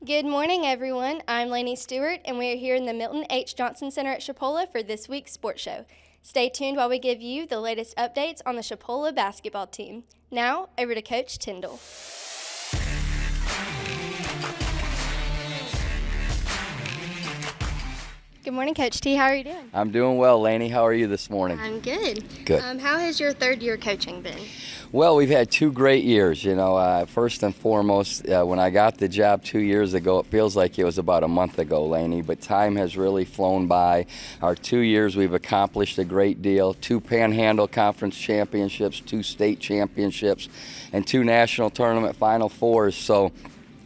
Good morning, everyone. I'm Lainey Stewart, and we are here in the Milton H. Johnson Center at Chipola for this week's sports show. Stay tuned while we give you the latest updates on the Chipola basketball team. Now, over to Coach Tyndall. Good morning, Coach T. How are you doing? I'm doing well, Lainey. How are you this morning? I'm good. Good. How has your third year coaching been? Well, we've had 2 great years. First and foremost, when I got the job 2 years ago, it feels like it was about a month ago, Lainey, but time has really flown by. Our 2 years, we've accomplished a great deal. 2 Panhandle Conference championships, 2 state championships, and 2 national tournament Final Fours. So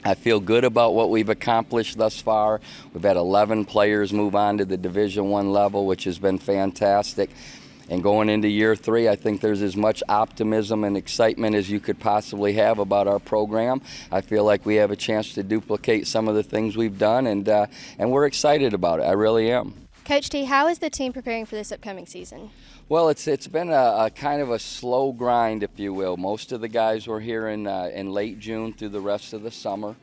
I feel good about what we've accomplished thus far. We've had 11 players move on to the Division I level, which has been fantastic. And going into year 3, I think there's as much optimism and excitement as you could possibly have about our program. I feel like we have a chance to duplicate some of the things we've done, and we're excited about it. I really am. Coach T, how is the team preparing for this upcoming season? Well, it's been a kind of a slow grind, if you will. Most of the guys were here in late June through the rest of the summer.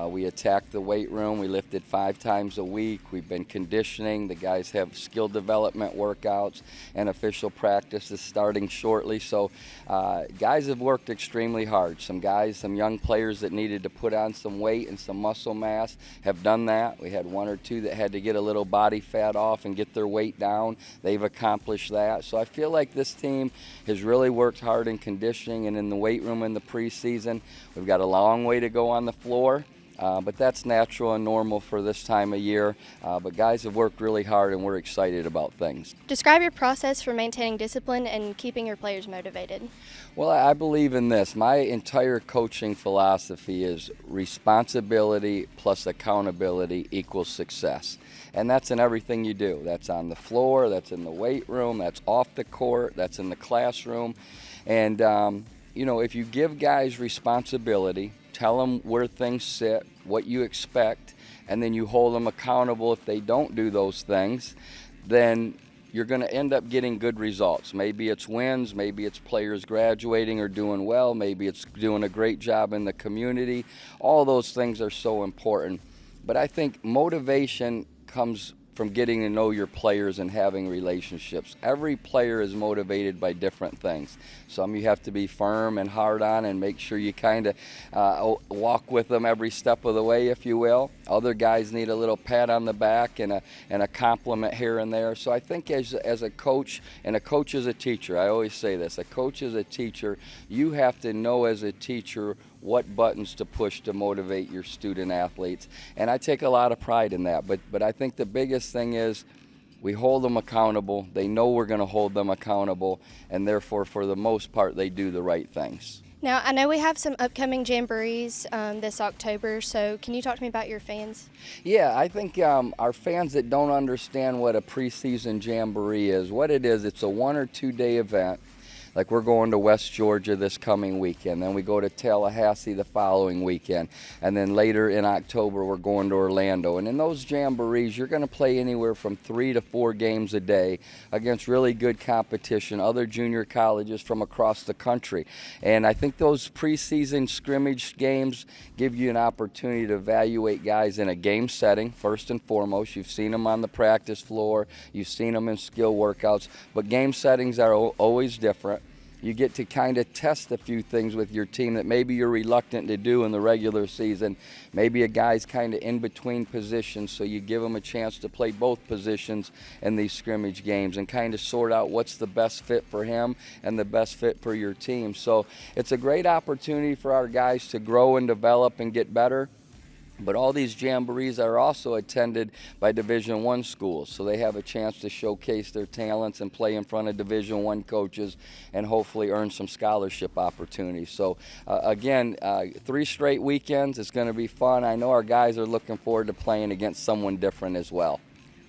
We attacked the weight room. We lifted 5 times a week. We've been conditioning. The guys have skill development workouts, and official practice is starting shortly. So guys have worked extremely hard. Some young players that needed to put on some weight and some muscle mass have done that. We had 1 or 2 that had to get a little body fat off and get their weight down. They've accomplished that. So I feel like this team has really worked hard in conditioning and in the weight room in the preseason. We've got a long way to go on the floor. But that's natural and normal for this time of year. But guys have worked really hard, and we're excited about things. Describe your process for maintaining discipline and keeping your players motivated. Well, I believe in this. My entire coaching philosophy is responsibility plus accountability equals success. And that's in everything you do. That's on the floor, that's in the weight room, that's off the court, that's in the classroom. And, if you give guys responsibility, tell them where things sit, what you expect, and then you hold them accountable if they don't do those things, then you're going to end up getting good results. Maybe it's wins, maybe it's players graduating or doing well, maybe it's doing a great job in the community. All those things are so important. But I think motivation comes from getting to know your players and having relationships. Every player is motivated by different things. Some you have to be firm and hard on and make sure you kind of walk with them every step of the way, if you will. Other guys need a little pat on the back and a compliment here and there. So I think as a coach, and a coach is a teacher, I always say this, a coach is a teacher, you have to know as a teacher what buttons to push to motivate your student athletes. And I take a lot of pride in that. But I think the biggest thing is we hold them accountable. They know we're going to hold them accountable, and therefore, for the most part, they do the right things. Now, I know we have some upcoming Jamborees this October, so can you talk to me about your fans? Yeah, I think our fans that don't understand what a preseason Jamboree is, what it is, it's a 1 or 2 day event. Like we're going to West Georgia this coming weekend, then we go to Tallahassee the following weekend, and then later in October we're going to Orlando. And in those Jamborees, you're going to play anywhere from 3 to 4 games a day against really good competition, other junior colleges from across the country. And I think those preseason scrimmage games give you an opportunity to evaluate guys in a game setting, first and foremost. You've seen them on the practice floor, you've seen them in skill workouts, but game settings are always different. You get to kind of test a few things with your team that maybe you're reluctant to do in the regular season. Maybe a guy's kind of in between positions, so you give him a chance to play both positions in these scrimmage games and kind of sort out what's the best fit for him and the best fit for your team. So it's a great opportunity for our guys to grow and develop and get better. But all these Jamborees are also attended by Division I schools, so they have a chance to showcase their talents and play in front of Division I coaches and hopefully earn some scholarship opportunities. So again, 3 straight weekends. It's going to be fun. I know our guys are looking forward to playing against someone different as well.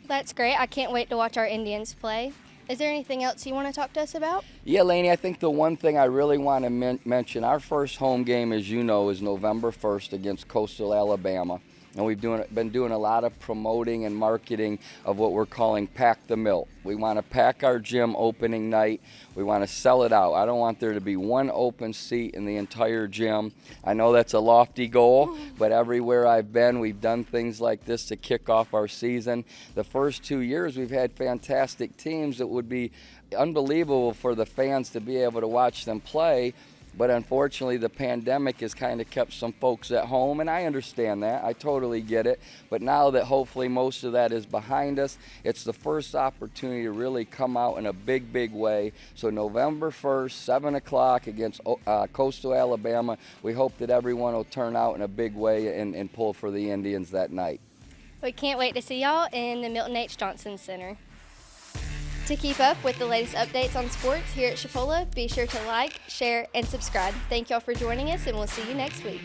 That's great. I can't wait to watch our Indians play. Is there anything else you want to talk to us about? Yeah, Lainey, I think the one thing I really want to mention, our first home game, as you know, is November 1st against Coastal Alabama. and we've been doing a lot of promoting and marketing of what we're calling Pack the Milt. We want to pack our gym opening night. We want to sell it out. I don't want there to be one open seat in the entire gym. I know that's a lofty goal, but everywhere I've been, we've done things like this to kick off our season. The first 2 years, we've had fantastic teams that would be unbelievable for the fans to be able to watch them play. But unfortunately, the pandemic has kind of kept some folks at home, and I understand that. I totally get it. But now that hopefully most of that is behind us, it's the first opportunity to really come out in a big, big way. So November 1st, 7 o'clock against Coastal Alabama, we hope that everyone will turn out in a big way and pull for the Indians that night. We can't wait to see y'all in the Milton H. Johnson Center. To keep up with the latest updates on sports here at Chipola, be sure to like, share, and subscribe. Thank y'all for joining us, and we'll see you next week.